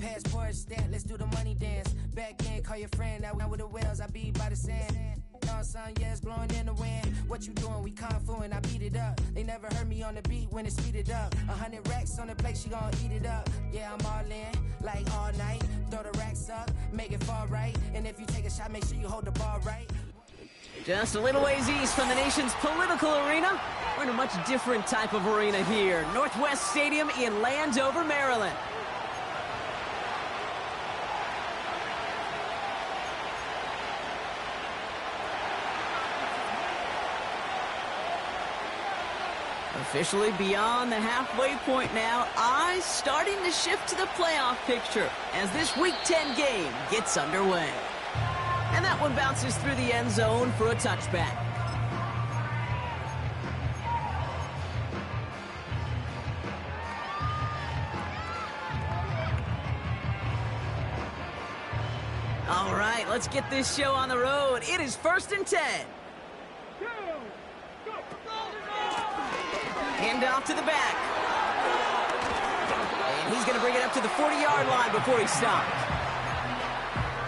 Passport stat, let's do the money dance. Back in, call your friend, now with the whales, I be by the sand. Sun, yeah, it's blowing in the wind. What you doing? We kung fu and I beat it up. They never heard me on the beat when it's speeded up. 100 racks on the plate, she gon' eat it up. Yeah, I'm all in, like all night. Throw the racks up, make it fall right. And if you take a shot, make sure you hold the ball right. Just a little ways east from the nation's political arena, we're in a much different type of arena here. Northwest Stadium in Landover, Maryland. Officially beyond the halfway point now, eyes starting to shift to the playoff picture as this Week 10 game gets underway. And that one bounces through the end zone for a touchback. All right, let's get this show on the road. It is 1st and 10. Hand off to the back. And he's going to bring it up to the 40-yard line before he stopped.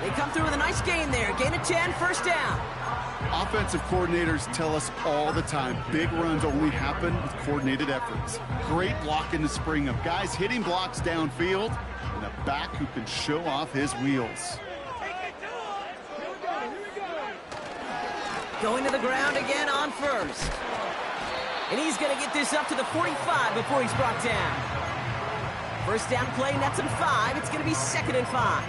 They come through with a nice gain there. Gain of 10, first down. Offensive coordinators tell us all the time, big runs only happen with coordinated efforts. Great block in the spring of guys hitting blocks downfield and a back who can show off his wheels. Going to the ground again on first. And he's going to get this up to the 45 before he's brought down. First down play, nets him 5. It's going to be 2nd and 5.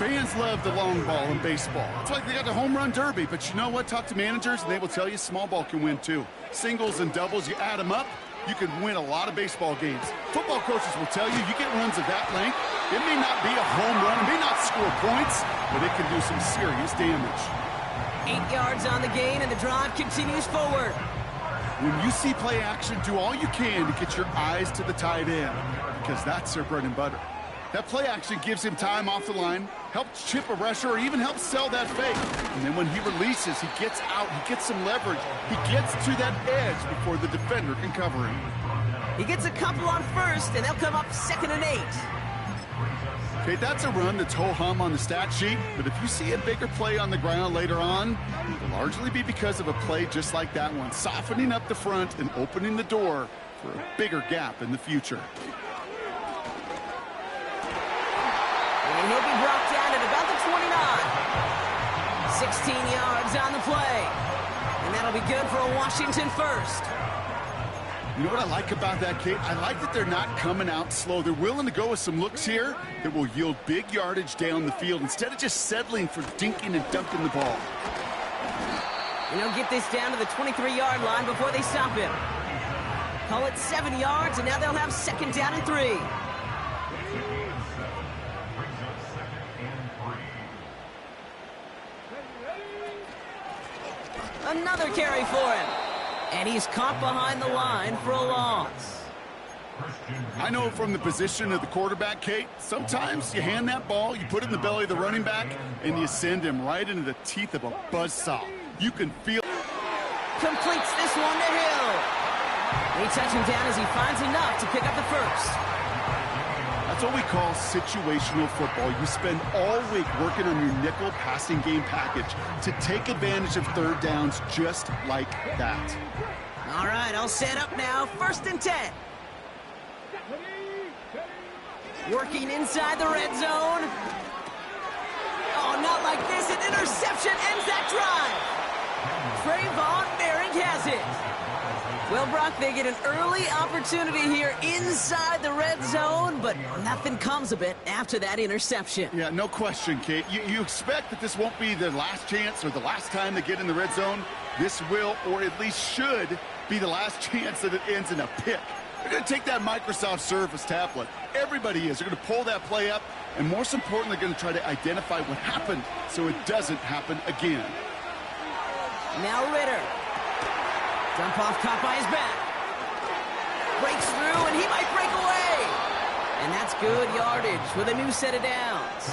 Fans love the long ball in baseball. It's like they got the home run derby, but you know what? Talk to managers and they will tell you small ball can win too. Singles and doubles, you add them up, you can win a lot of baseball games. Football coaches will tell you get runs of that length. It may not be a home run, it may not score points, but it can do some serious damage. 8 yards on the gain and the drive continues forward. When you see play action, do all you can to get your eyes to the tight end, because that's their bread and butter. That play action gives him time off the line, helps chip a rusher, or even helps sell that fake. And then when he releases, he gets out, he gets some leverage. He gets to that edge before the defender can cover him. He gets a couple on first, and they'll come up 2nd and 8. Okay, that's a run that's ho-hum on the stat sheet, but if you see a bigger play on the ground later on, it'll largely be because of a play just like that one, softening up the front and opening the door for a bigger gap in the future. And he'll be brought down at about the 29. 16 yards on the play. And that'll be good for a Washington first. You know what I like about that, Kate? I like that they're not coming out slow. They're willing to go with some looks here that will yield big yardage down the field instead of just settling for dinking and dunking the ball. And he'll get this down to the 23-yard line before they stop him. Call it 7 yards, and now they'll have 2nd down and 3. Another carry for him. And he's caught behind the line for a loss. I know from the position of the quarterback, Kate, sometimes you hand that ball, you put it in the belly of the running back, and you send him right into the teeth of a buzzsaw. You can feel... Completes this one to Hill. They touch him down as he finds enough to pick up the first. That's what we call situational football. You spend all week working on your nickel passing game package to take advantage of third downs just like that. All right, all set up now. 1st and 10. Working inside the red zone. Oh, not like this. An interception ends that drive. Trayvon Merrick has it. Well, Brock, they get an early opportunity here inside the red zone, but nothing comes of it after that interception. Yeah, no question, Kate. You expect that this won't be their last chance or the last time they get in the red zone. This will, or at least should, be the last chance that it ends in a pick. They're going to take that Microsoft Surface tablet. Everybody is. They're going to pull that play up, and most importantly, they're going to try to identify what happened so it doesn't happen again. Now Ritter. Dump off caught by his back. Breaks through, and he might break away. And that's good yardage with a new set of downs.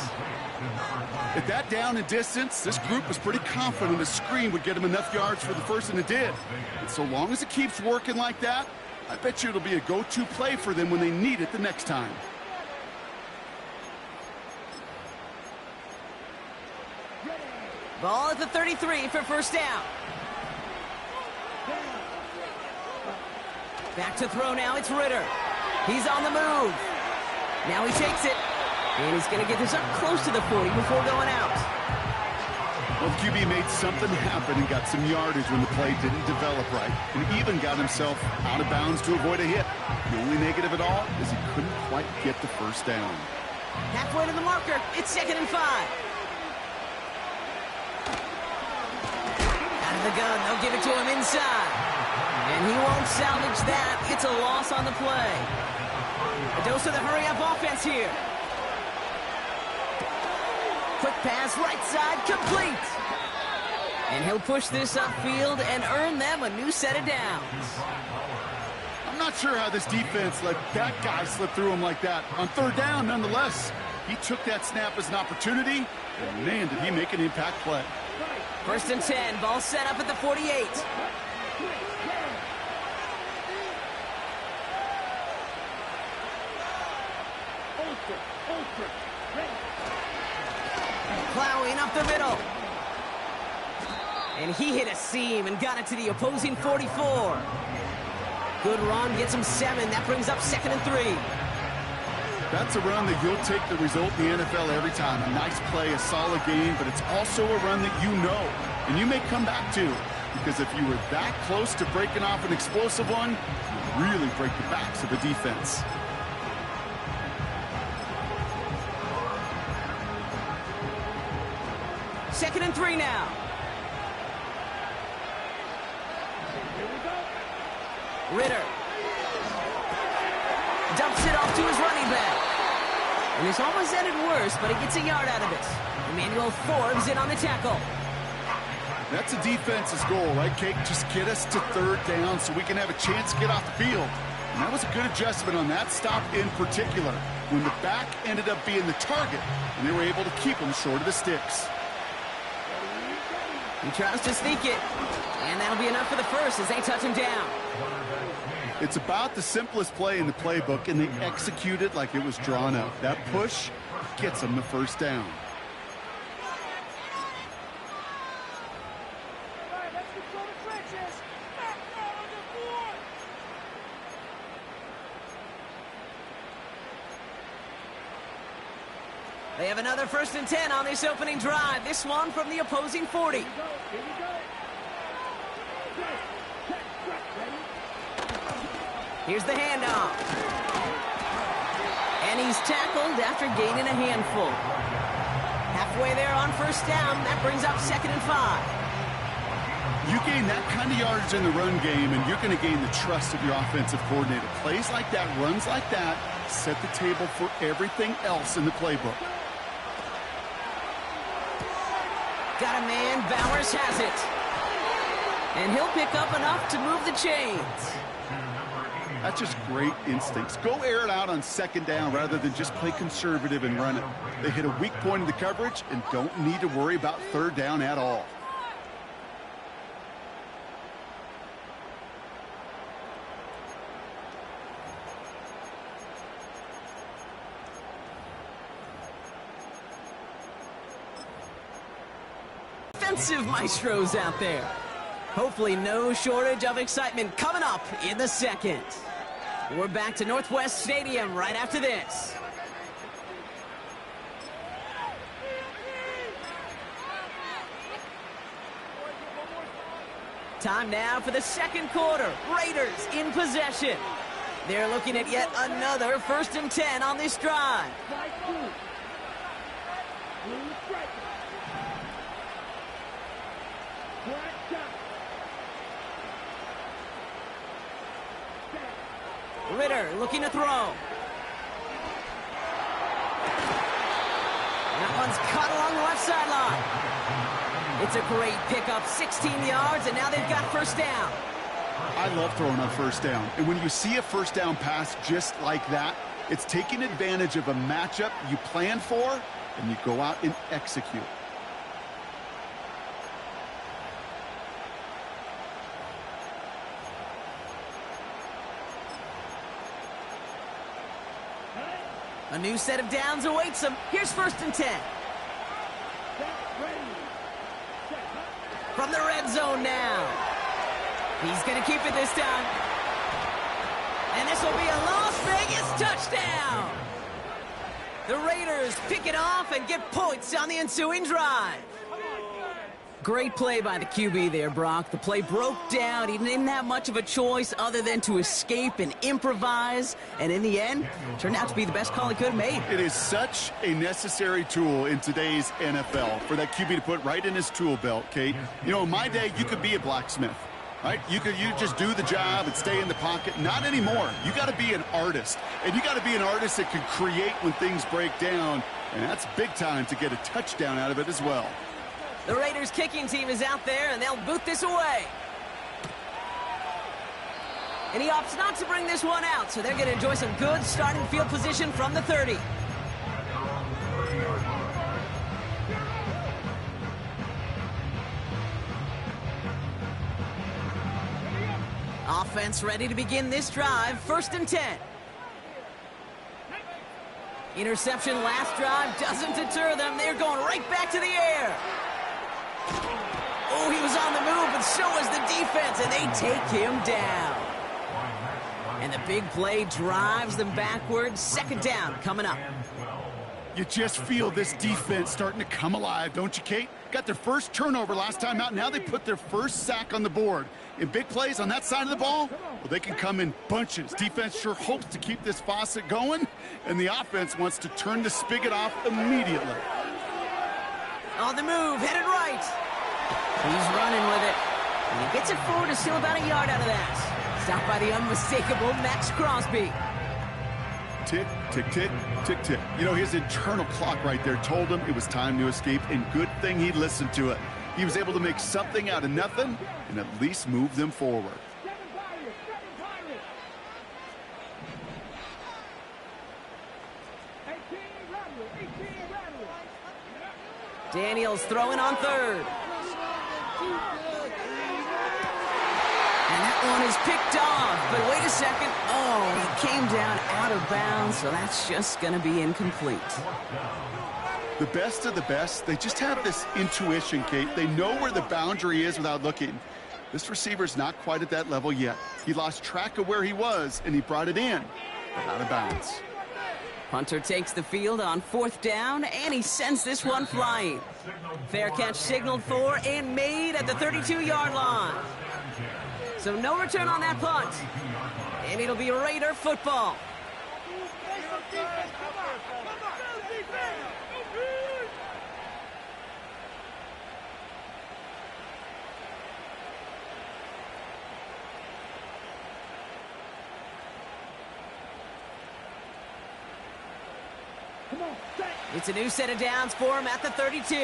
At that down and distance, this group was pretty confident a screen would get him enough yards for the first, and it did. And so long as it keeps working like that, I bet you it'll be a go-to play for them when they need it the next time. Ball at the 33 for first down. Back to throw now, it's Ritter. He's on the move. Now he takes it. And he's going to get this up close to the 40 before going out. Well, the QB made something happen and got some yardage when the play didn't develop right, and even got himself out of bounds to avoid a hit. The only negative at all is he couldn't quite get the first down. Halfway to the marker, it's 2nd and 5. Out of the gun, they'll give it to him inside. And he won't salvage that. It's a loss on the play. A dose of the hurry-up offense here. Quick pass, right side, complete. And he'll push this upfield and earn them a new set of downs. I'm not sure how this defense let that guy slip through him like that. On 3rd down, nonetheless, he took that snap as an opportunity, and man, did he make an impact play. 1st and 10, ball set up at the 48. Plowing up the middle. And he hit a seam and got it to the opposing 44. Good run, gets him 7. That brings up 2nd and 3. That's a run that you'll take the result in the NFL every time. A nice play, a solid game, but it's also a run that you know, and you may come back to, because if you were that close to breaking off an explosive one, you really break the backs of the defense. Second and 3 now. Ritter dumps it off to his running back. And this almost ended worse, but he gets a yard out of it. Emmanuel Forbes in on the tackle. That's a defense's goal, right, Kate? Just get us to 3rd down so we can have a chance to get off the field. And that was a good adjustment on that stop in particular, when the back ended up being the target, and they were able to keep him short of the sticks. He tries to sneak it, and that'll be enough for the first as they touch him down. It's about the simplest play in the playbook, and they execute it like it was drawn up. That push gets them the first down. They have another 1st and 10 on this opening drive. This one from the opposing 40. Here's the handoff. And he's tackled after gaining a handful. Halfway there on 1st down. That brings up 2nd and 5. You gain that kind of yardage in the run game, and you're going to gain the trust of your offensive coordinator. Plays like that, runs like that, set the table for everything else in the playbook. Got a man, Bowers has it. And he'll pick up enough to move the chains. That's just great instincts. Go air it out on 2nd down rather than just play conservative and run it. They hit a weak point in the coverage and don't need to worry about 3rd down at all. Defensive maestros out there. Hopefully no shortage of excitement coming up in the 2nd. We're back to Northwest Stadium right after this. Time now for the 2nd quarter. Raiders in possession. They're looking at yet another 1st and 10 on this drive. Ritter looking to throw. That one's caught along the left sideline. It's a great pickup, 16 yards, and now they've got 1st down. I love throwing on 1st down. And when you see a 1st down pass just like that, it's taking advantage of a matchup you plan for, and you go out and execute. A new set of downs awaits them. Here's 1st and 10. From the red zone now. He's going to keep it this time. And this will be a Las Vegas touchdown. The Raiders pick it off and get points on the ensuing drive. Great play by the QB there, Brock. The play broke down. He didn't have much of a choice other than to escape and improvise. And in the end, turned out to be the best call he could have made. It is such a necessary tool in today's NFL for that QB to put right in his tool belt, Kate. You know, in my day, you could be a blacksmith, right? You just do the job and stay in the pocket. Not anymore. You got to be an artist. And you got to be an artist that can create when things break down. And that's big time to get a touchdown out of it as well. The Raiders kicking team is out there, and they'll boot this away. And he opts not to bring this one out, so they're going to enjoy some good starting field position from the 30. Offense ready to begin this drive, 1st and 10. Interception last drive doesn't deter them. They're going right back to the air. Oh, he was on the move, but so was the defense, and they take him down. And the big play drives them backwards. 2nd down coming up. You just feel this defense starting to come alive, don't you, Kate? Got their first turnover last time out. Now they put their first sack on the board. In big plays on that side of the ball, well, they can come in bunches. Defense sure hopes to keep this faucet going, and the offense wants to turn the spigot off immediately. On the move, headed right. He's running with it. And he gets it forward to steal about a yard out of that. Stopped by the unmistakable Max Crosby. Tick, tick, tick, tick, tick. You know, his internal clock right there told him it was time to escape, and good thing he listened to it. He was able to make something out of nothing and at least move them forward. Daniels throwing on 3rd. And that one is picked off, but wait a second. Oh, he came down out of bounds, so that's just going to be incomplete. The best of the best, they just have this intuition, Kate. They know where the boundary is without looking. This receiver's not quite at that level yet. He lost track of where he was, and he brought it in, but out of bounds. Hunter takes the field on 4th down, and he sends this one flying. Fair catch signaled for and made at the 32-yard line. So no return on that punt. And it'll be Raider football. It's a new set of downs for him at the 32.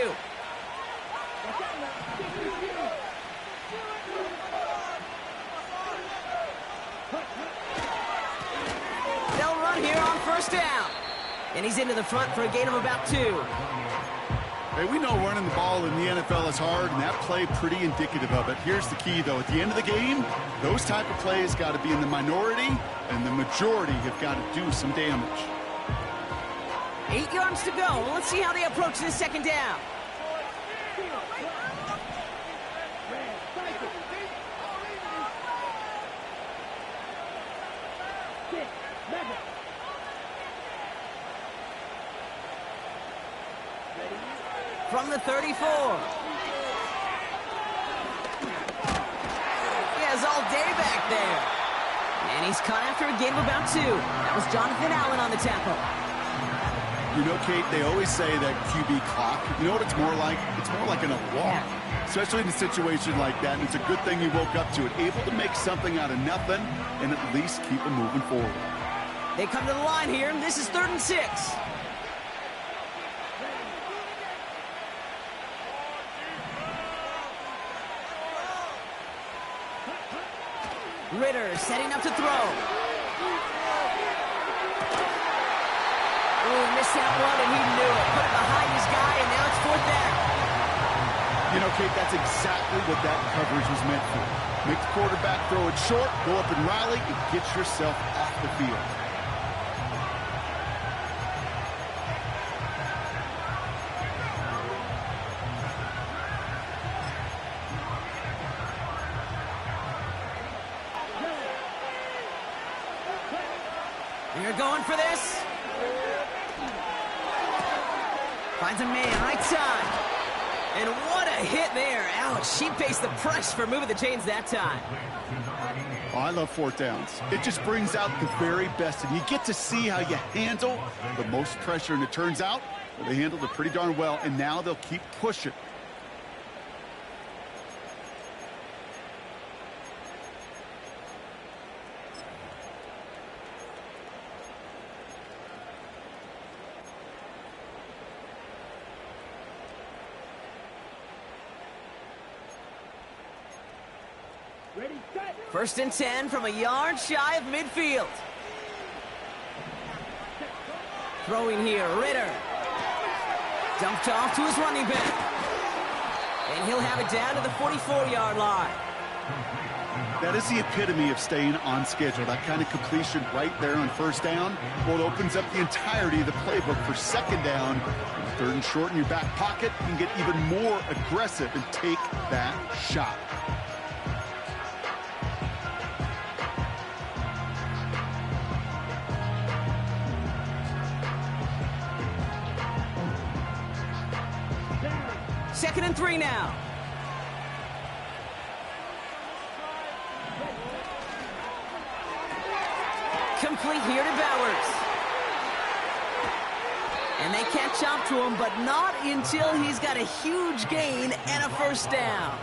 They'll run here on 1st down. And he's into the front for a gain of about 2. Hey, we know running the ball in the NFL is hard, and that play pretty indicative of it. Here's the key, though. At the end of the game, those type of plays got to be in the minority, and the majority have got to do some damage. 8 yards to go. Well, let's see how they approach this 2nd down. From the 34. He has all day back there. And he's caught after a gain of about 2. That was Jonathan Allen on the tackle. You know, Kate, they always say that QB clock, you know what it's more like? It's more like an alarm, especially in a situation like that. And it's a good thing he woke up to it, able to make something out of nothing and at least keep him moving forward. They come to the line here. This is 3rd and 6. Ritter setting up to throw. Oh, he missed that one, and he knew it. Put it behind his guy, and now it's 4th down. You know, Kate, that's exactly what that coverage was meant for. Make the quarterback throw it short, go up and rally, and get yourself off the field. They're going for this. Finds a man, right side. And what a hit there. Ouch, she faced the press for moving the chains that time. Oh, I love fourth downs. It just brings out the very best, and you get to see how you handle the most pressure, and it turns out they handled it pretty darn well, and now they'll keep pushing. First and 10 from a yard shy of midfield. Throwing here, Ritter. Dumped off to his running back. And he'll have it down to the 44-yard line. That is the epitome of staying on schedule. That kind of completion right there on first down. Well, it opens up the entirety of the playbook for second down. Third and short in your back pocket. You can get even more aggressive and take that shot. Second and 3 now. Complete here to Bowers. And they catch up to him, but not until he's got a huge gain and a first down.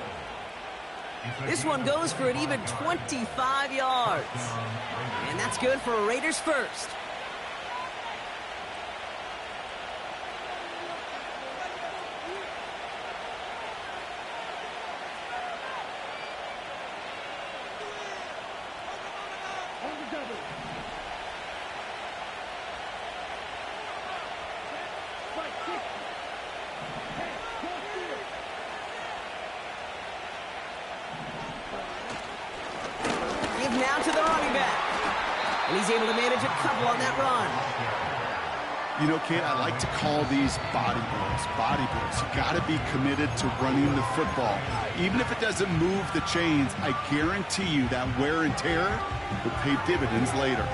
This one goes for an even 25 yards. And that's good for a Raiders first. Now to the running back. And he's able to manage a couple on that run. You know, Kate, I like to call these body blows. Body blows. You got to be committed to running the football. Even if it doesn't move the chains, I guarantee you that wear and tear will pay dividends later.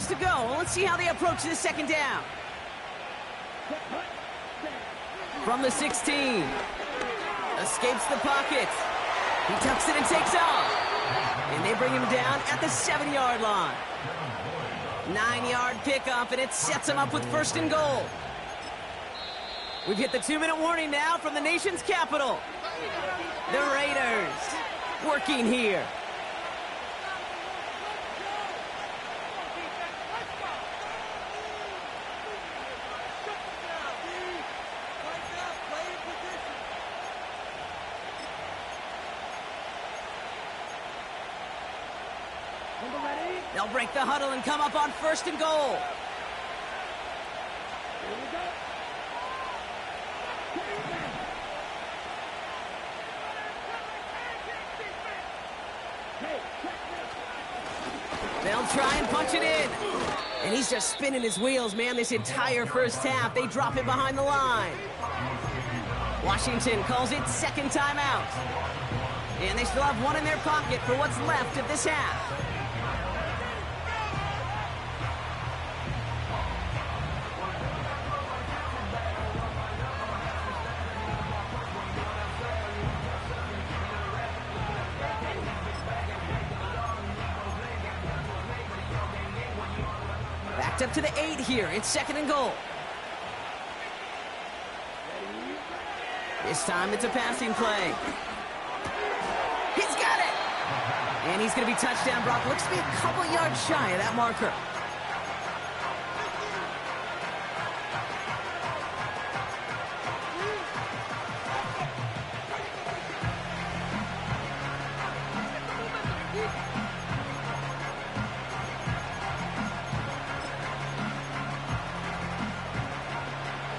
To go. Let's see how they approach this second down. From the 16. Escapes the pocket. He tucks it and takes off. And they bring him down at the 7-yard line. 9-yard pickup, and it sets him up with first and goal. We've hit the 2-minute warning now from the nation's capital. The Raiders working here. They'll break the huddle and come up on first and goal. They'll try and punch it in. And he's just spinning his wheels, man, this entire first half. They drop it behind the line. Washington calls it second timeout. And they still have one in their pocket for what's left of this half. Backed up to the 8 here. It's second and goal. This time it's a passing play. He's got it! And he's going to be touchdown. Brock looks to be a couple yards shy of that marker.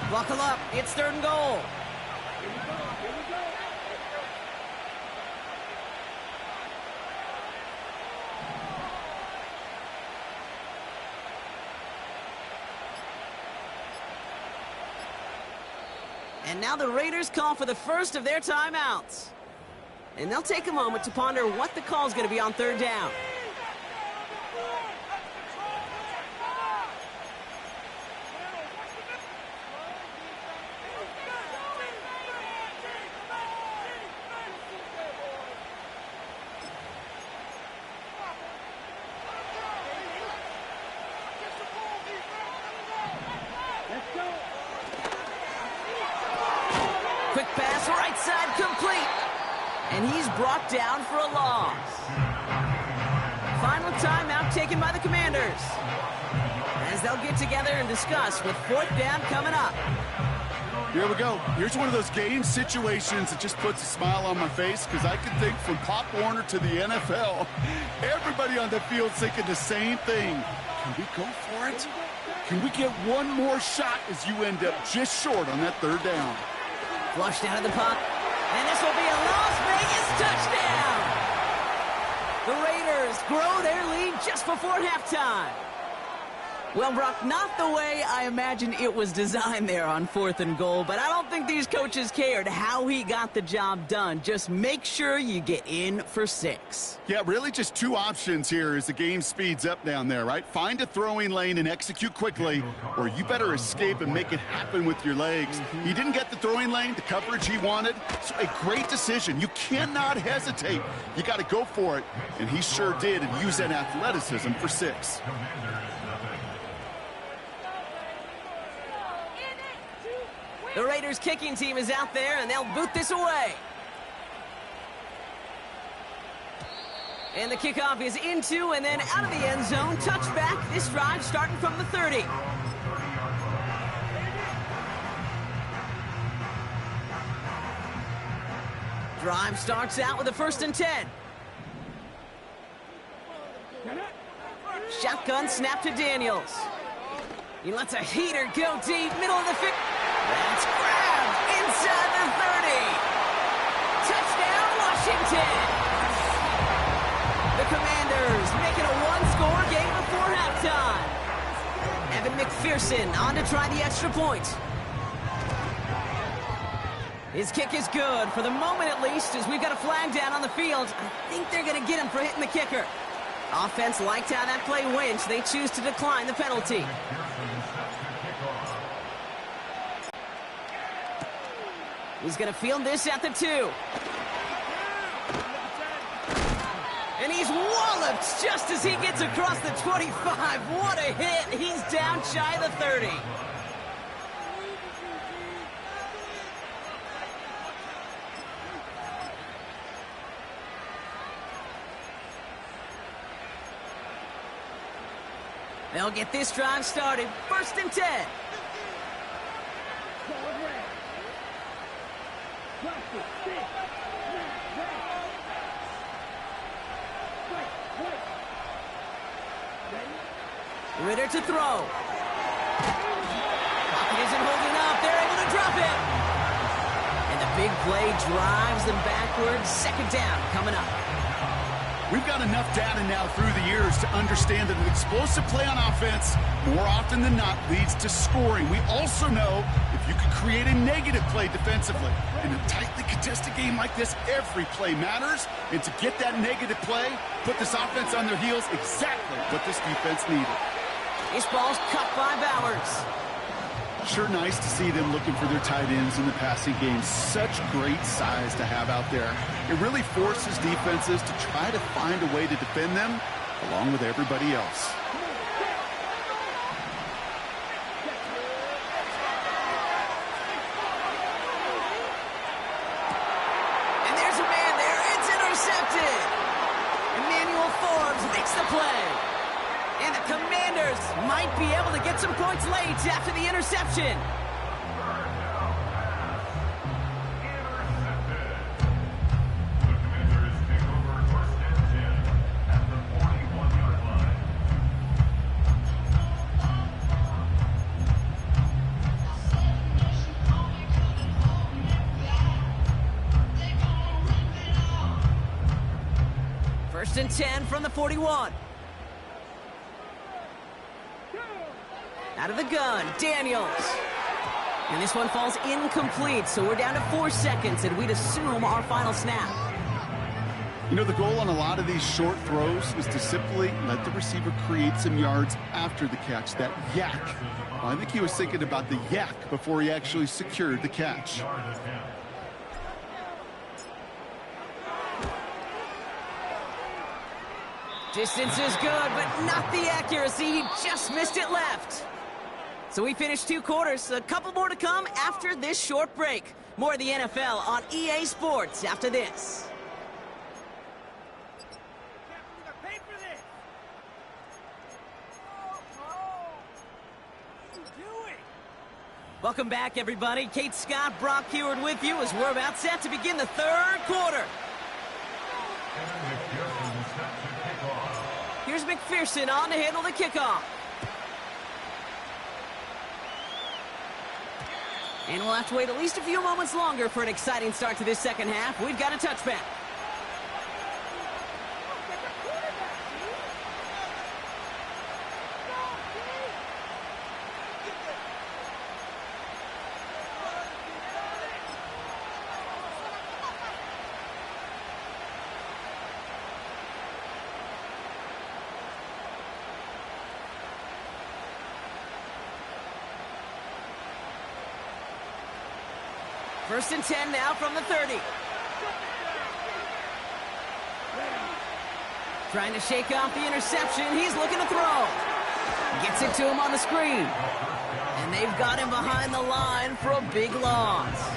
Buckle up. It's third and goal. And now the Raiders call for the first of their timeouts. And they'll take a moment to ponder what the call is going to be on third down. Quick pass, right side, complete. And he's brought down for a loss. Final timeout taken by the Commanders, as they'll get together and discuss with fourth down coming up. Here we go. Here's one of those game situations that just puts a smile on my face, because I can think from Pop Warner to the NFL, everybody on the field thinking the same thing. Can we go for it? Can we get one more shot as you end up just short on that third down? Flushed out of the puck, and this will be a Las Vegas touchdown! The Raiders grow their lead just before halftime. Well, Brock, not the way I imagined it was designed there on 4th and goal, but I don't think these coaches cared how he got the job done. Just make sure you get in for 6. Yeah, really just two options here as the game speeds up down there, right? Find a throwing lane and execute quickly, or you better escape and make it happen with your legs. He didn't get the throwing lane, the coverage he wanted, so a great decision. You cannot hesitate. You got to go for it, and he sure did, and use that athleticism for 6. The Raiders kicking team is out there, and they'll boot this away. And the kickoff is into and then out of the end zone. Touchback. This drive starting from the 30. Drive starts out with a 1st and 10. Shotgun snap to Daniels. He lets a heater go deep, middle of the field. That's grabbed inside the 30. Touchdown, Washington. The Commanders making a one-score game before halftime. Evan McPherson on to try the extra point. His kick is good, for the moment at least, as we've got a flag down on the field. I think they're going to get him for hitting the kicker. Offense liked how that play went, so they choose to decline the penalty. He's going to field this at the 2. And he's walloped just as he gets across the 25. What a hit. He's down shy of the 30. They'll get this drive started. 1st and 10. Ritter to throw. Pocket isn't holding up. They're able to drop it. And the big play drives them backwards. 2nd down coming up. We've got enough data now through the years to understand that an explosive play on offense more often than not leads to scoring. We also know if you can create a negative play defensively. In a tightly contested game like this, every play matters. And to get that negative play, put this offense on their heels, exactly what this defense needed. This ball's cut by Bowers. Sure nice to see them looking for their tight ends in the passing game. Such great size to have out there. It really forces defenses to try to find a way to defend them along with everybody else. And there's a man there. It's intercepted. Emmanuel Forbes makes the play. And the Commanders might be able to get some points late after the interception. First and 10 from the 41. Out of the gun, Daniels. And this one falls incomplete, so we're down to 4 seconds, and we'd assume our final snap. You know, the goal on a lot of these short throws is to simply let the receiver create some yards after the catch, that yak. Well, I think he was thinking about the yak before he actually secured the catch. Distance is good, but not the accuracy. He just missed it left. So we finished 2 quarters. A couple more to come after this short break. More of the NFL on EA Sports after this. Welcome back, everybody. Kate Scott, Brock Huard with you as we're about set to begin the 3rd quarter. Here's McPherson on to handle the kickoff. And we'll have to wait at least a few moments longer for an exciting start to this second half. We've got a touchback. First and 10 now from the 30. Trying to shake off the interception. He's looking to throw. Gets it to him on the screen. And they've got him behind the line for a big loss.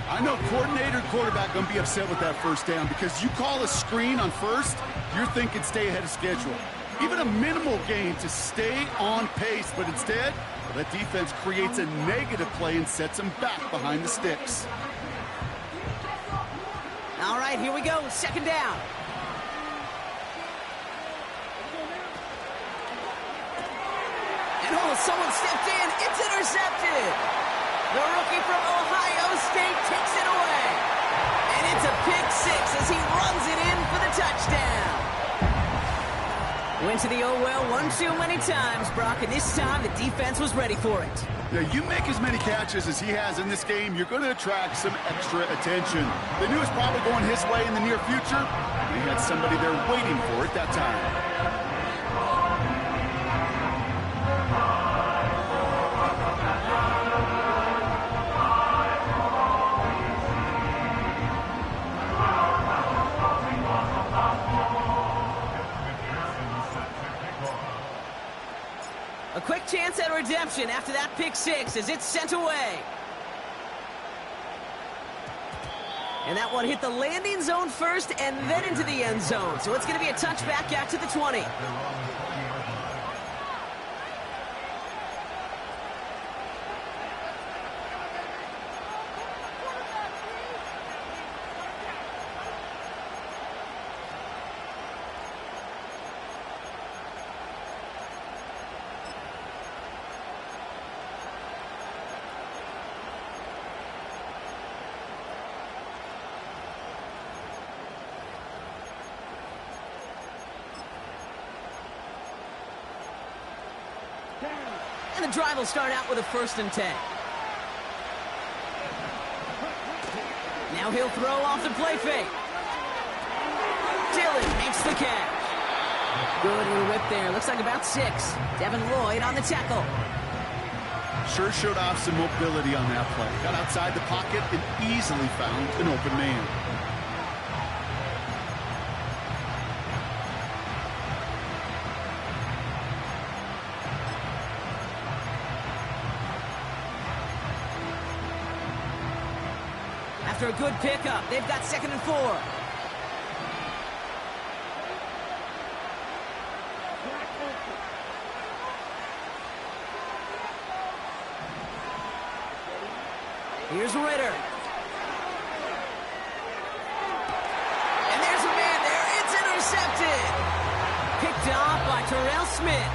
I know coordinator quarterback going to be upset with that first down because you call a screen on first, you're thinking stay ahead of schedule. Even a minimal gain to stay on pace, but instead, well, that defense creates a negative play and sets them back behind the sticks. All right, here we go. Second down. And someone stepped in. It's intercepted. The rookie from Ohio State takes it away. And it's a pick 6 as he runs it in for the touchdown. Went to the oh-well one too many times, Brock, and this time the defense was ready for it. Yeah, you make as many catches as he has in this game, you're going to attract some extra attention. They knew it was probably going his way in the near future. They had somebody there waiting for it that time. A quick chance at redemption after that pick 6 as it's sent away. And that one hit the landing zone first and then into the end zone. So it's going to be a touchback out to the 20. And the drive will start out with a 1st and 10. Now he'll throw off the play fake. Dillon makes the catch. Good little whip there. Looks like about 6. Devin Lloyd on the tackle. Sure showed off some mobility on that play. Got outside the pocket and easily found an open man. After a good pickup, they've got 2nd and 4. Here's Ritter. And there's a man there. It's intercepted. Picked off by Terrell Smith.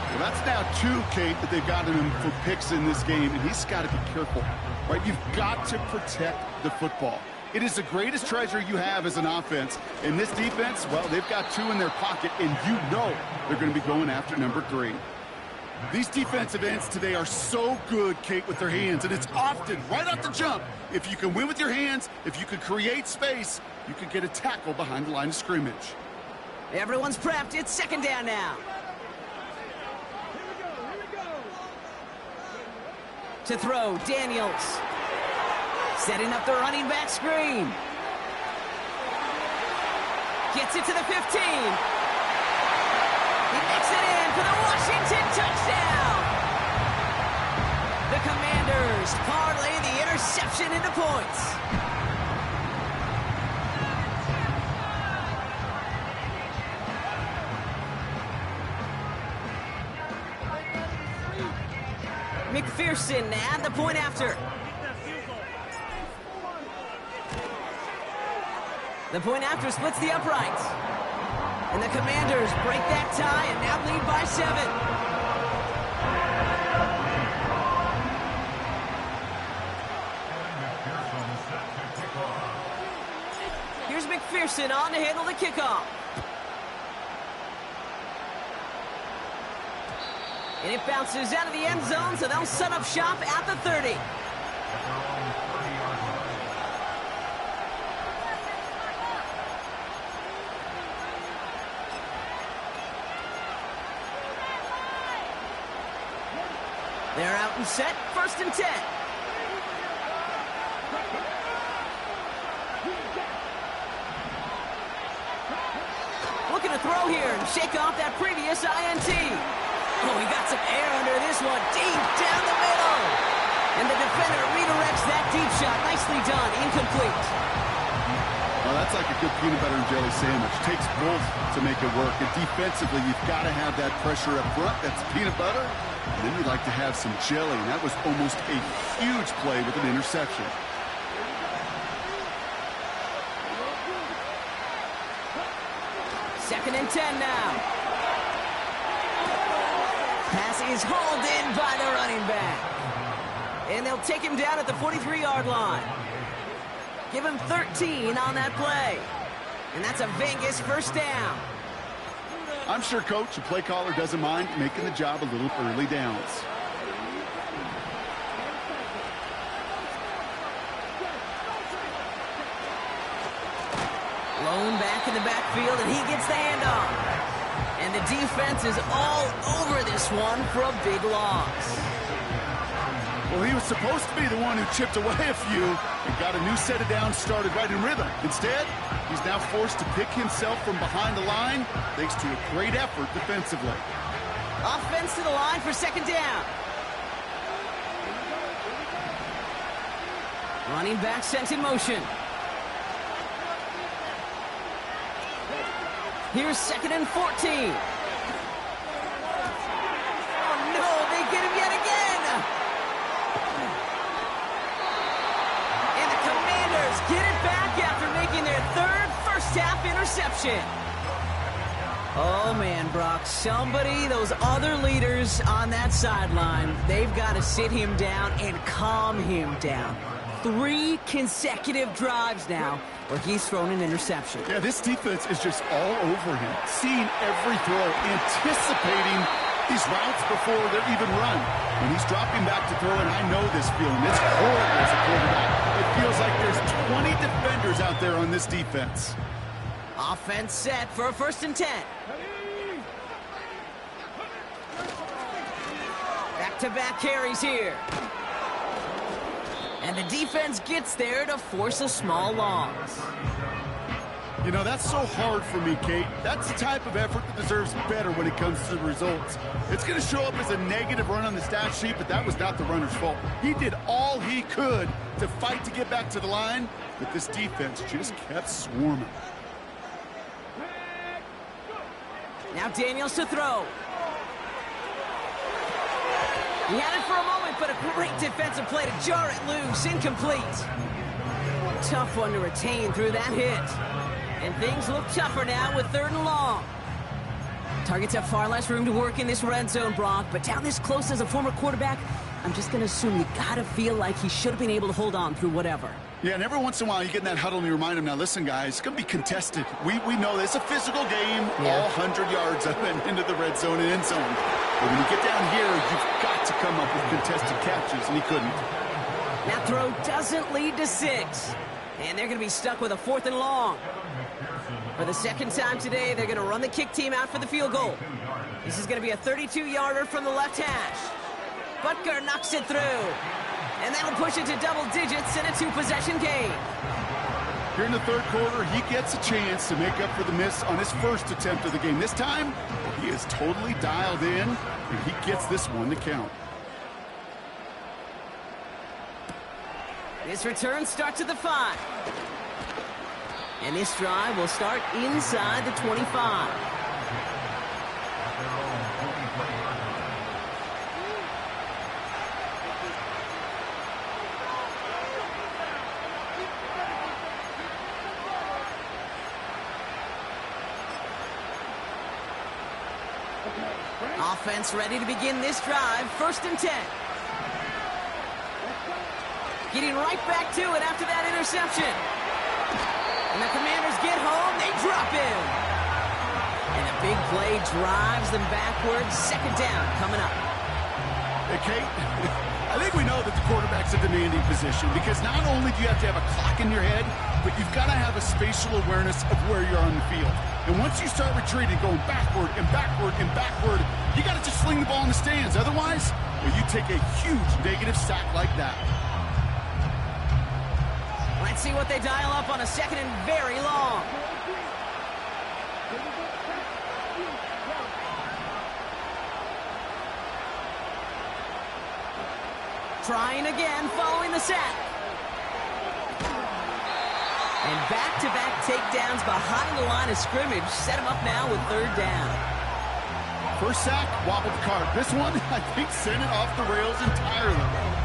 Well, that's now 2, Kate, that they've gotten him for picks in this game, and he's got to be careful. Right, you've got to protect the football. It is the greatest treasure you have as an offense. And this defense, well, they've got 2 in their pocket, and you know they're going to be going after number 3. These defensive ends today are so good, Kate, with their hands, and it's often right off the jump. If you can win with your hands, if you can create space, you can get a tackle behind the line of scrimmage. Everyone's prepped. It's second down now. To throw, Daniels. Setting up the running back screen. Gets it to the 15. He makes it in for the Washington touchdown. The Commanders parlay the interception into points. McPherson at the point after. The point after splits the uprights. And the Commanders break that tie and now lead by 7. Here's McPherson on to handle the kickoff. And it bounces out of the end zone, so they'll set up shop at the 30. They're out and set, 1st and 10. Looking to throw here and shake off that previous INT. Oh, he got some air under this one, deep down the middle. And the defender redirects that deep shot. Nicely done, incomplete. Well, that's like a good peanut butter and jelly sandwich. Takes both to make it work. And defensively, you've got to have that pressure up front. That's peanut butter. And then you'd like to have some jelly. And that was almost a huge play with an interception. Second and 10 now. Pass is hauled in by the running back. And they'll take him down at the 43-yard line. Give him 13 on that play. And that's a Vegas 1st down. I'm sure coach, the play caller, doesn't mind making the job a little early downs. Lone back in the backfield, and he gets the handoff. And the defense is all over this one for a big loss. Well, he was supposed to be the one who chipped away a few and got a new set of downs started right in rhythm. Instead, he's now forced to pick himself from behind the line thanks to a great effort defensively. Offense to the line for 2nd down. Running back sent in motion. Here's 2nd and 14. Oh, no, they get him yet again. And the Commanders get it back after making their 3rd first-half interception. Oh, man, Brock, those other leaders on that sideline, they've got to sit him down and calm him down. 3 consecutive drives now where he's thrown an interception. Yeah, this defense is just all over him, seeing every throw, anticipating these routes before they're even run. When he's dropping back to throw, and I know this feeling, it's horrible as a quarterback. It feels like there's 20 defenders out there on this defense. Offense set for a 1st and 10. Back-to-back carries here. And the defense gets there to force a small loss. You know, that's so hard for me, Kate. That's the type of effort that deserves better when it comes to the results. It's going to show up as a negative run on the stat sheet, but that was not the runner's fault. He did all he could to fight to get back to the line, but this defense just kept swarming. Now Daniels to throw. He had it for a moment, but a great defensive play to jar it loose. Incomplete. Tough one to retain through that hit. And things look tougher now with 3rd and long. Targets have far less room to work in this red zone, Brock, but down this close as a former quarterback, I'm just going to assume you got to feel like he should have been able to hold on through whatever. Yeah, and every once in a while you get in that huddle and you remind him, now listen, guys, it's going to be contested. We know this. It's a physical game, all 100 yards up and into the red zone and end zone. But when you get down here, you've got to come up with contested catches, and he couldn't. That throw doesn't lead to 6. And they're going to be stuck with a 4th and long. For the second time today, they're going to run the kick team out for the field goal. This is going to be a 32-yarder from the left hash. Butker knocks it through. And that'll push it to double digits in a 2-possession game. Here in the third quarter, he gets a chance to make up for the miss on his first attempt of the game. This time, he is totally dialed in, and he gets this one to count. This return starts at the 5. And this drive will start inside the 25. Offense ready to begin this drive. 1st and 10. Getting right back to it after that interception. And the Commanders get home. They drop in. And a big play drives them backwards. 2nd down coming up. Hey, Kate, I think we know that the quarterback's a demanding position because not only do you have to have a clock in your head, but you've got to have a spatial awareness of where you're on the field. And once you start retreating, going backward and backward and backward, you got to just sling the ball in the stands. Otherwise, well, you take a huge negative sack like that. Let's see what they dial up on a 2nd and very long. Trying again, following the sack. And back-to-back takedowns behind the line of scrimmage set him up now with 3rd down. First sack, wobbled the cart. This one, I think, sent it off the rails entirely.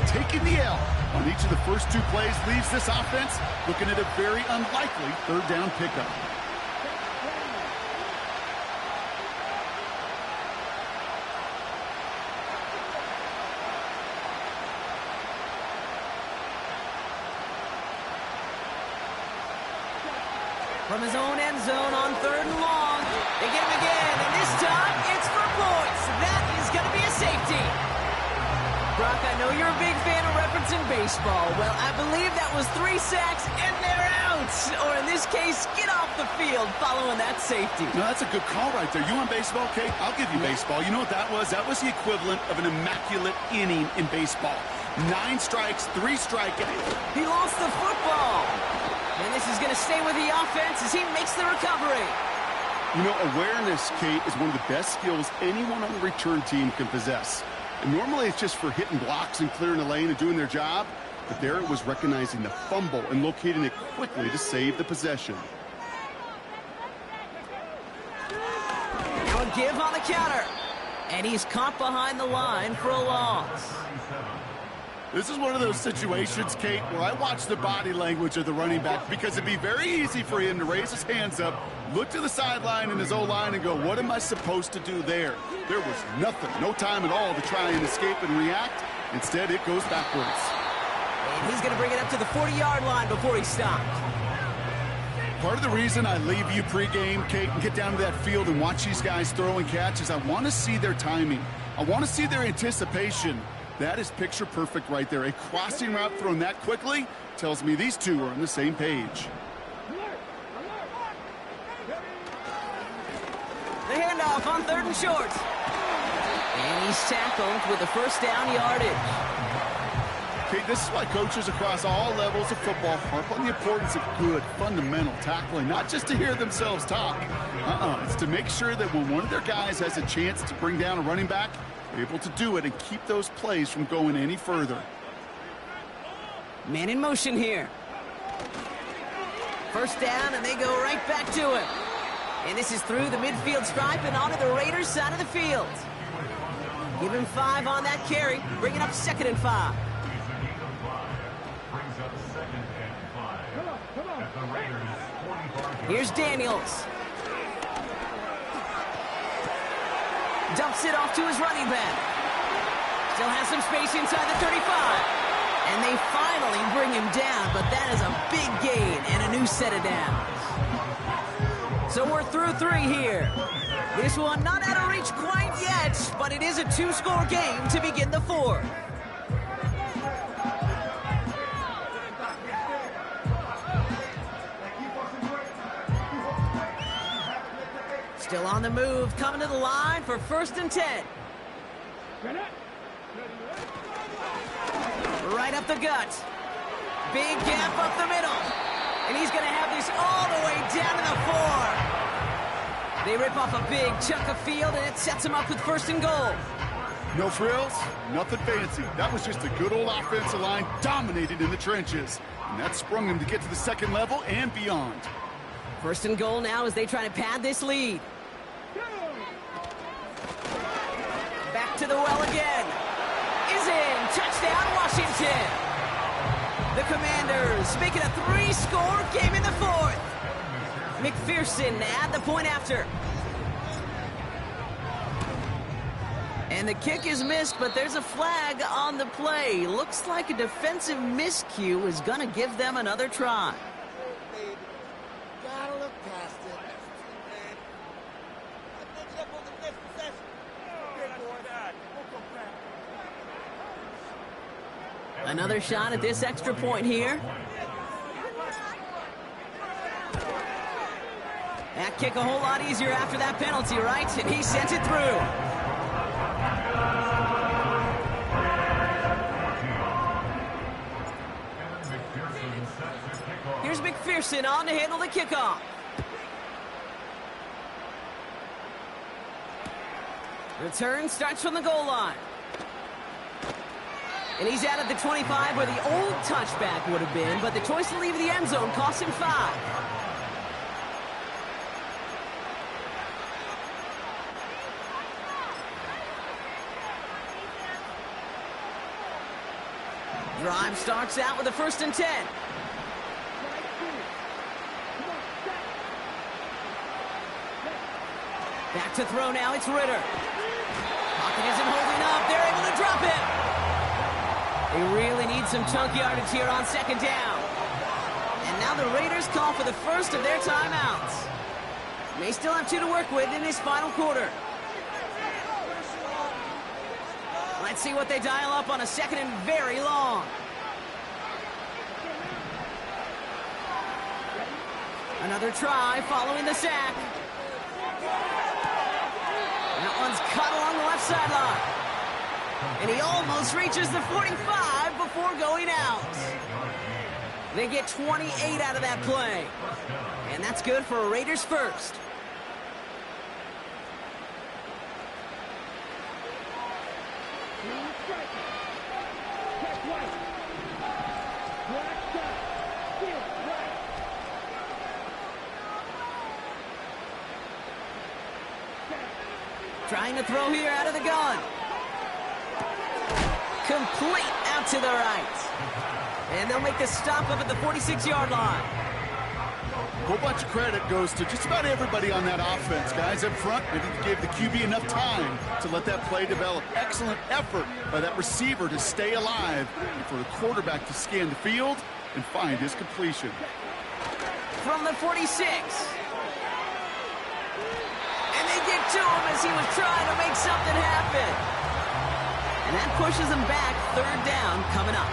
Taking the L on each of the first 2 plays leaves this offense looking at a very unlikely 3rd down pickup. From his own end zone on 3rd and long. They get him again, and this time it's for points. That is going to be a safety. Brock, I know you're a big fan of referencing baseball. Well, I believe that was 3 sacks, and they're out. Or in this case, get off the field following that safety. No, that's a good call right there. You want baseball, Kate? I'll give you baseball. You know what that was? That was the equivalent of an immaculate inning in baseball. 9 strikes, 3 strikeouts. He lost the football. And this is going to stay with the offense as he makes the recovery. You know, awareness, Kate, is one of the best skills anyone on the return team can possess. And normally it's just for hitting blocks and clearing a lane and doing their job. But there it was recognizing the fumble and locating it quickly to save the possession. Now a give on the counter. And he's caught behind the line for a loss. This is one of those situations, Kate, where I watch the body language of the running back because it'd be very easy for him to raise his hands up, look to the sideline in his O-line and go, what am I supposed to do there? There was nothing, no time at all to try and escape and react. Instead, it goes backwards. And he's going to bring it up to the 40-yard line before he stopped. Part of the reason I leave you pregame, Kate, and get down to that field and watch these guys throw and catch is I want to see their timing. I want to see their anticipation. That is picture perfect right there. A crossing route thrown that quickly tells me these two are on the same page. The handoff on 3rd and short. And he's tackled with the 1st down yardage. Okay, this is why coaches across all levels of football harp on the importance of good, fundamental tackling, not just to hear themselves talk. It's to make sure that when one of their guys has a chance to bring down a running back, they're able to do it and keep those plays from going any further. Man in motion here. 1st down, and they go right back to it. And this is through the midfield stripe and onto the Raiders' side of the field. Give him 5 on that carry, bring it up 2nd and 5. Here's Daniels. Dumps it off to his running back. Still has some space inside the 35. And they finally bring him down, but that is a big gain and a new set of downs. So we're through 3 here. This one not out of reach quite yet, but it is a 2-score game to begin the 4th. Still on the move, coming to the line for 1st and 10. Right up the gut. Big gap up the middle. And he's going to have this all the way down to the 4. They rip off a big chunk of field, and it sets him up with 1st and goal. No frills, nothing fancy. That was just a good old offensive line dominated in the trenches. And that sprung him to get to the 2nd level and beyond. 1st and goal now as they try to pad this lead. Back to the well again. Is in. Touchdown, Washington. The Commanders make it a 3-score game in the 4th. McPherson at the point after. And the kick is missed, but there's a flag on the play. Looks like a defensive miscue is going to give them another try. Gotta look past it. Another shot at this extra point here. That kick a whole lot easier after that penalty, right? And he sent it through. Here's McPherson on to handle the kickoff. Return starts from the goal line. And he's out at the 25 where the old touchback would have been, but the choice to leave the end zone cost him 5. Drive starts out with a 1st and 10. Back to throw now, it's Ritter. Pocket isn't holding up, they're able to drop it. They really need some chunk yardage here on 2nd down. And now the Raiders call for the first of their timeouts. May still have 2 to work with in this final quarter. Let's see what they dial up on a 2nd and very long. Another try following the sack. That one's cut along the left sideline. And he almost reaches the 45 before going out. They get 28 out of that play. And that's good for a Raiders first. Trying to throw here out of the gun. Complete out to the right. And they'll make the stop up at the 46-yard line. A whole bunch of credit goes to just about everybody on that offense. Guys up front, maybe gave the QB enough time to let that play develop. Excellent effort by that receiver to stay alive and for the quarterback to scan the field and find his completion. From the 46. And they get to him as he was trying to make something happen. And that pushes him back. 3rd down coming up.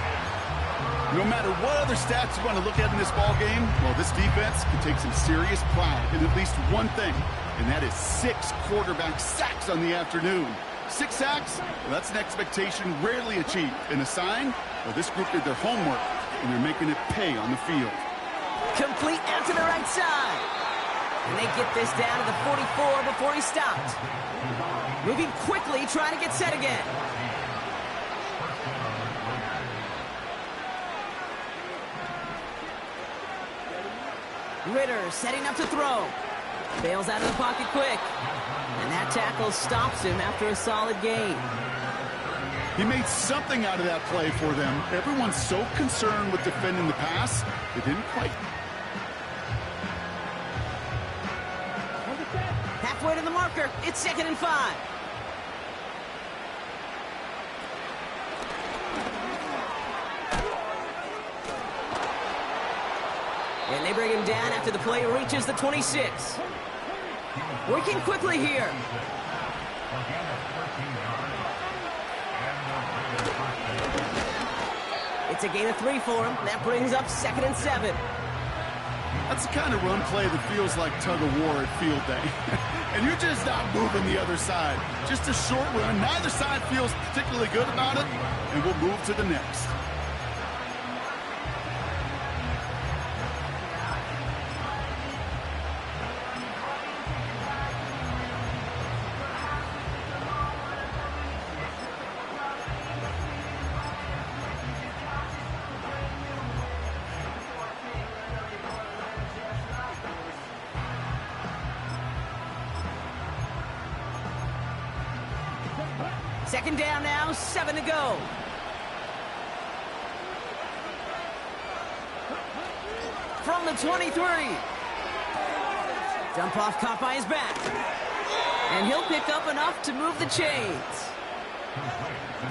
No matter what other stats you want to look at in this ball game, well, this defense can take some serious pride in at least one thing, and that is 6 quarterback sacks on the afternoon. 6 sacks, well, that's an expectation rarely achieved. And a sign, well, this group did their homework, and they're making it pay on the field. Complete out to the right side. And they get this down to the 44 before he stopped. Moving quickly, trying to get set again. Ritter setting up to throw. Bails out of the pocket quick. And that tackle stops him after a solid gain. He made something out of that play for them. Everyone's so concerned with defending the pass, they didn't quite. Halfway to the marker. It's 2nd and 5. And they bring him down after the play reaches the 26. Working quickly here. It's a gain of 3 for him. That brings up 2nd and 7. That's the kind of run play that feels like tug of war at field day. And you're just not moving the other side. Just a short run. Neither side feels particularly good about it, and we'll move to the next. Second down now, 7 to go. From the 23. Dump off caught by his back. And he'll pick up enough to move the chains.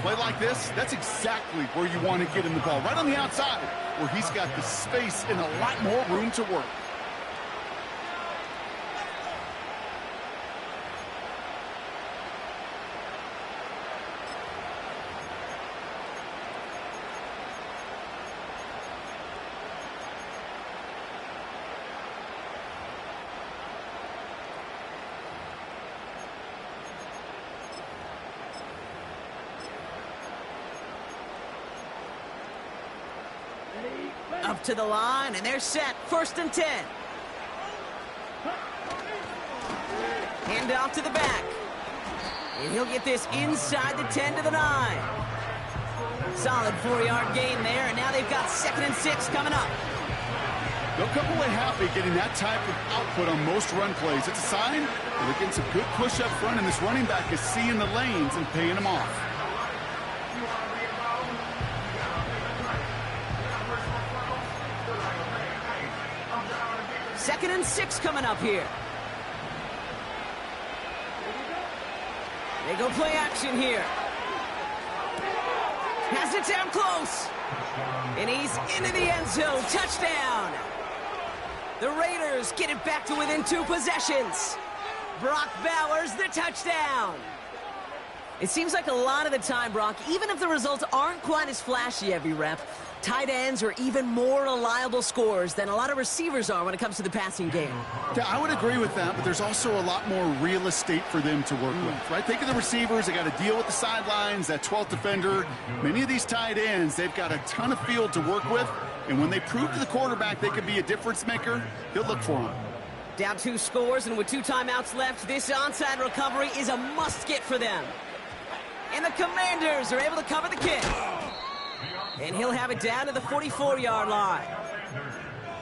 Play like this, that's exactly where you want to get him the ball. Right on the outside, where he's got the space and a lot more room to work. Up to the line, and they're set. 1st and 10. Hand off to the back. And he'll get this inside the 10 to the 9. Solid 4-yard gain there, and now they've got 2nd and 6 coming up. They'll come away happy getting that type of output on most run plays. It's a sign that they're getting some good push up front, and this running back is seeing the lanes and paying them off. Second and 6 coming up here. They go play action here. Has it down close. And he's into the end zone. Touchdown. The Raiders get it back to within 2 possessions. Brock Bowers, the touchdown. It seems like a lot of the time, Brock, even if the results aren't quite as flashy every rep, tight ends are even more reliable scorers than a lot of receivers are when it comes to the passing game. Yeah, I would agree with that, but there's also a lot more real estate for them to work with, right? Think of the receivers. They got to deal with the sidelines, that 12th defender. Many of these tight ends, they've got a ton of field to work with, and when they prove to the quarterback they can be a difference maker, he'll look for them. Down 2 scores, and with 2 timeouts left, this onside recovery is a must-get for them. And the Commanders are able to cover the kick. And he'll have it down to the 44-yard line.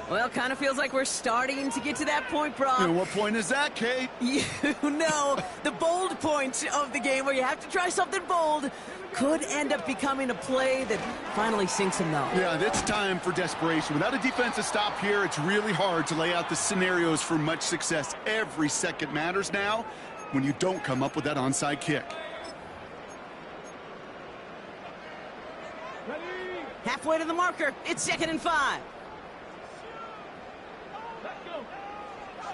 Well, kind of feels like we're starting to get to that point, Brock. And what point is that, Kate? You know, the bold point of the game where you have to try something bold could end up becoming a play that finally sinks him, though. Yeah, it's time for desperation. Without a defensive stop here, it's really hard to lay out the scenarios for much success. Every second matters now when you don't come up with that onside kick. Halfway to the marker. It's 2nd and 5.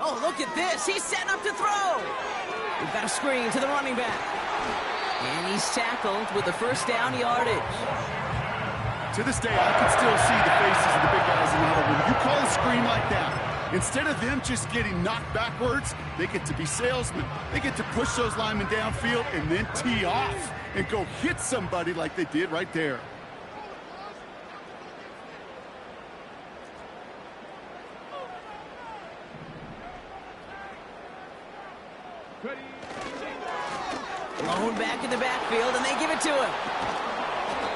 Oh, look at this. He's setting up to throw. We've got a screen to the running back. And he's tackled with the 1st down yardage. To this day, I can still see the faces of the big guys in the huddle. When you call a screen like that, instead of them just getting knocked backwards, they get to be salesmen. They get to push those linemen downfield and then tee off and go hit somebody like they did right there. Blown back in the backfield, and they give it to him.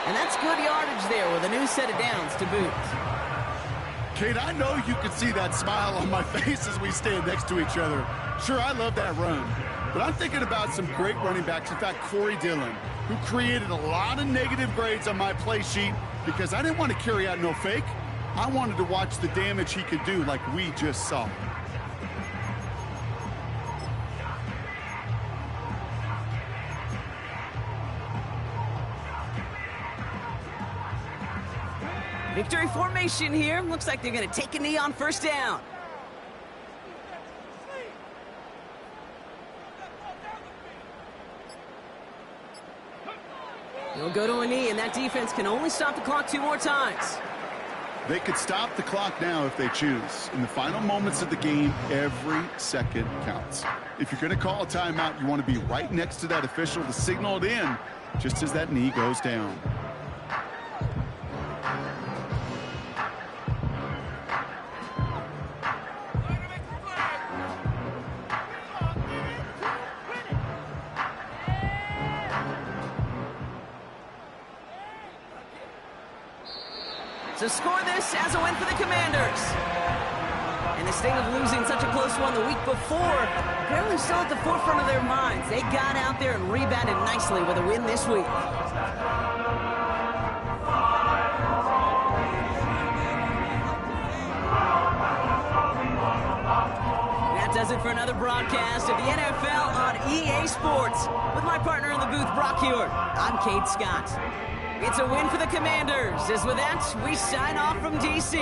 And that's good yardage there with a new set of downs to boot. Kate, I know you can see that smile on my face as we stand next to each other. Sure, I love that run. But I'm thinking about some great running backs. In fact, Corey Dillon, who created a lot of negative grades on my play sheet because I didn't want to carry out no fake. I wanted to watch the damage he could do like we just saw. Victory formation here. Looks like they're going to take a knee on first down. He'll go to a knee, and that defense can only stop the clock 2 more times. They could stop the clock now if they choose. In the final moments of the game, every second counts. If you're going to call a timeout, you want to be right next to that official to signal it in just as that knee goes down. To score this as a win for the Commanders. And the sting of losing such a close one the week before, apparently still at the forefront of their minds. They got out there and rebounded nicely with a win this week. That does it for another broadcast of the NFL on EA Sports. With my partner in the booth, Brock Huard, I'm Kate Scott. It's a win for the Commanders, as with that, we sign off from D.C.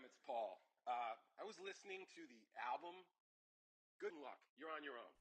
It's Paul. I was listening to the album. Good luck. You're on your own.